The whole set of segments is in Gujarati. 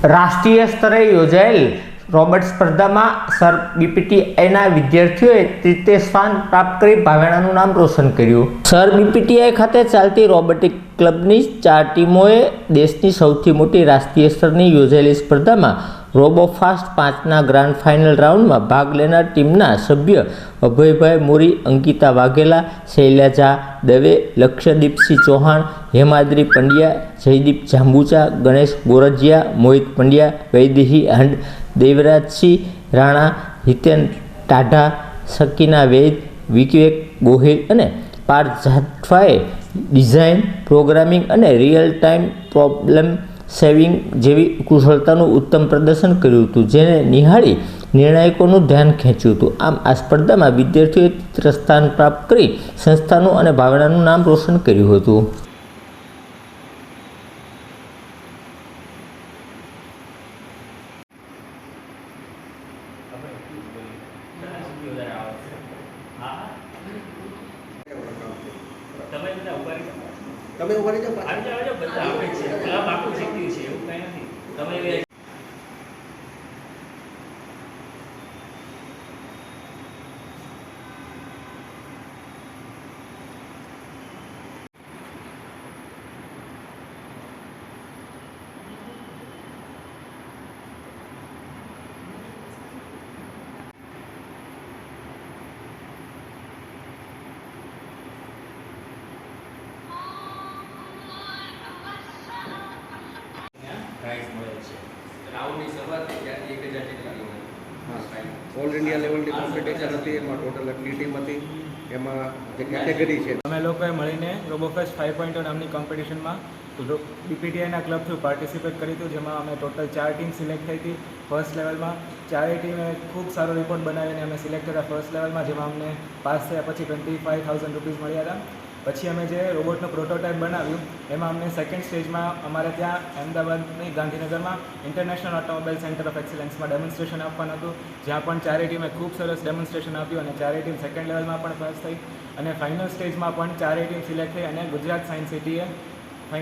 રાષ્ટ્રીય સ્તરે યોજાયેલ રોબોટ સ્પર્ધામાં સર બીપીટીઆઈના વિદ્યાર્થીઓએ તૃતીય સ્થાન પ્રાપ્ત કરી ભાવેણાનું નામ રોશન કર્યું। સર બીપીટીઆઈ ખાતે ચાલતી રોબોટિક ક્લબની 4 ટીમોએ દેશની સૌથી મોટી રાષ્ટ્રીય સ્તરની યોજાયેલી સ્પર્ધામાં રોબોફાસ્ટ 5ના ગ્રાન્ડ ફાઇનલ રાઉન્ડમાં ભાગ લેનાર ટીમના સભ્ય અભયભાઈ મોરી, અંકિતા વાઘેલા, શૈલજા દવે, લક્ષદીપસિંહ ચૌહાણ, હેમાદ્રી પંડ્યા, જયદીપ જાંબુચા, ગણેશ ગોરજીયા, મોહિત પંડ્યા, વૈદેહી હંડ, દેવરાજસિંહ રાણા, હિતેન ટાઢા, સકીના વૈદ, વિવેક ગોહિલ અને પાર્થ જાટવાએ ડિઝાઇન, પ્રોગ્રામિંગ અને રિયલ ટાઈમ પ્રોબ્લેમ સેવિંગ જેવી કુશળતાનું ઉત્તમ પ્રદર્શન કર્યું હતું, જેને નિહાળી નિર્ણાયકોનું ધ્યાન ખેંચ્યું હતું। આમ આ સ્પર્ધામાં વિદ્યાર્થીઓએ તૃતીય સ્થાન પ્રાપ્ત કરી સંસ્થાનું અને ભાવેણાનું નામ રોશન કર્યું હતું। તમે ઉભા રહી જાઓ બધા આપણે છે ક્લબ આખું શીખ્યું છે એવું કંઈ નથી તમે પ્રાઇઝ મળે છે। રાઉન્ડની શરૂઆત થઈ ત્યારથી 1000 જેટલી ઓલ ઇન્ડિયા લેવલની કોમ્પિટિશન હતી, એમાં ટોટલ આટલી ટીમ હતી, એમાં જે કેટેગરી છે અમે લોકોએ મળીને રોબોફેસ્ટ 5.0 નામની કોમ્પિટિશનમાં બીપીટીઆઈના ક્લબ થ્રુ પાર્ટિસિપેટ કર્યું હતું, જેમાં અમે ટોટલ 4 ટીમ સિલેક્ટ થઈ હતી। ફર્સ્ટ લેવલમાં ચારેય ટીમે ખૂબ સારો રિપોર્ટ બનાવીને અમે સિલેક્ટ થયા ફર્સ્ટ લેવલમાં, જેમાં અમને પાસ થયા પછી 25,000 રૂપીઝ મળ્યા હતા। પછી અમે જે રોબોટનું પ્રોટોટાઇપ બનાવ્યું એમાં અમને સેકન્ડ સ્ટેજમાં અમારે ત્યાં અમદાવાદની ગાંધીનગરમાં ઇન્ટરનેશનલ ઓટોમોબાઈલ સેન્ટર ઓફ એક્સલન્સમાં ડેમોન્સ્ટ્રેશન આપવાનું હતું, જ્યાં પણ ચારેય ટીમે ખૂબ સરસ ડેમોન્સ્ટ્રેશન આપ્યું અને ચારેય ટીમ સેકન્ડ લેવલમાં પણ પાસ થઈ અને ફાઇનલ સ્ટેજમાં પણ ચારેય ટીમ સિલેક્ટ થઈ અને ગુજરાત સાયન્સ સિટીએ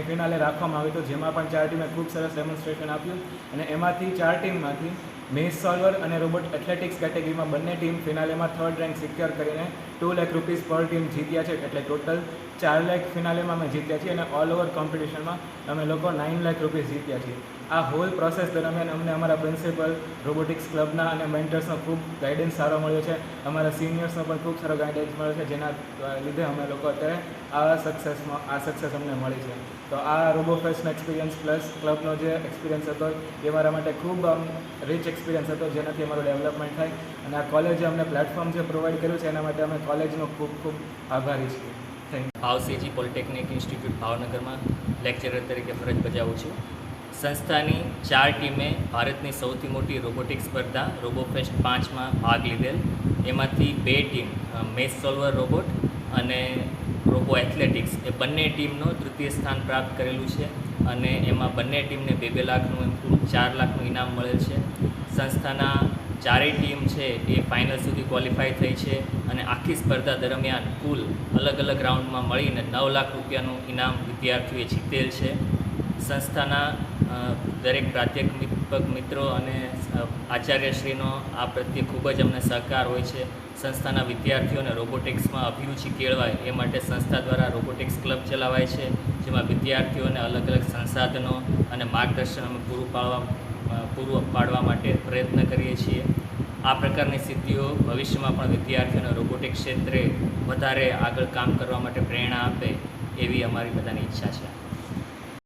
ફિનાલે રાખવામાં આવ્યું હતું, જેમાં પણ 4 ટીમે ખૂબ સરસ ડેમોન્સ્ટ્રેશન આપ્યું અને એમાંથી 4 ટીમમાંથી મેઝ સોલ્વર અને રોબોટ એથ્લેટિક્સ કેટેગરીમાં બંને ટીમ ફિનાલેમાં 3rd રેન્ક સિક્યોર કરીને 2 લાખ રૂપીઝ પર ટીમ જીત્યા છે, એટલે ટોટલ 4 લાખ ફિનાલેમાં અમે જીત્યા છીએ અને ઓલ ઓવર કોમ્પિટિશનમાં અમે લોકો 9 લાખ રૂપીઝ જીત્યા છીએ। આ હોલ પ્રોસેસ દરમિયાન અમને અમારા પ્રિન્સિપલ, રોબોટિક્સ ક્લબના અને મેન્ટર્સનો ખૂબ ગાઈડન્સ સારો મળ્યો છે, અમારા સિનિયર્સનો પણ ખૂબ સારો ગાઈડન્સ મળ્યો છે, જેના લીધે અમે લોકો અત્યારે આ સક્સેસ અમને મળી છે। તો આ રોબોફેસ્ટનો એક્સપિરિયન્સ પ્લસ ક્લબનો જે એક્સપિરિયન્સ હતો એ મારા માટે ખૂબ રીચ એક્સપિરિયન્સ હતો, જેનાથી અમારું ડેવલપમેન્ટ થાય અને આ કોલેજે અમને પ્લેટફોર્મ જે પ્રોવાઈડ કર્યું છે એના માટે અમે કોલેજનો ખૂબ ખૂબ આભારી છીએ। Thank you. ભાવસીજી પોલિટેકનિક ઇન્સ્ટિટ્યૂટ ભાવનગરમાં લેક્ચરર તરીકે ફરજ બજાવું છું। સંસ્થાની 4 ટીમે ભારતની સૌથી મોટી રોબોટિક સ્પર્ધા રોબોફેસ્ટ 5માં ભાગ લીધેલ। એમાંથી 2 ટીમ મેઝ સોલ્વર રોબોટ અને રોબો એથ્લેટિક્સ એ બંને ટીમનો તૃતીય સ્થાન પ્રાપ્ત કરેલું છે અને એમાં બંને ટીમને 2-2 લાખનું એમ કુલ 4 લાખનું ઇનામ મળેલ છે। સંસ્થાના ચારેય ટીમ છે એ ફાઇનલ સુધી ક્વોલિફાય થઈ છે અને આખી સ્પર્ધા દરમિયાન કુલ અલગ અલગ રાઉન્ડમાં મળીને 9 લાખ રૂપિયાનું ઇનામ વિદ્યાર્થીઓએ જીતેલ છે। સંસ્થાના દરેક પ્રાધ્યાપક મિત્રો અને આચાર્યશ્રીનો આ પ્રત્યે ખૂબ જ અમને સહકાર હોય છે। સંસ્થાના વિદ્યાર્થીઓને રોબોટિક્સમાં અભિરુચિ કેળવાય એ માટે સંસ્થા દ્વારા રોબોટિક્સ ક્લબ ચલાવાય છે, જેમાં વિદ્યાર્થીઓને અલગ અલગ સંસાધનો અને માર્ગદર્શન અમે પૂરું પાડવા માટે પ્રયત્ન કરીએ છીએ। આ પ્રકારની સિદ્ધિઓ ભવિષ્યમાં પણ વિદ્યાર્થીઓને રોબોટિક ક્ષેત્રે વધારે આગળ કામ કરવા માટે પ્રેરણા આપે એવી અમારી બધાની ઈચ્છા છે।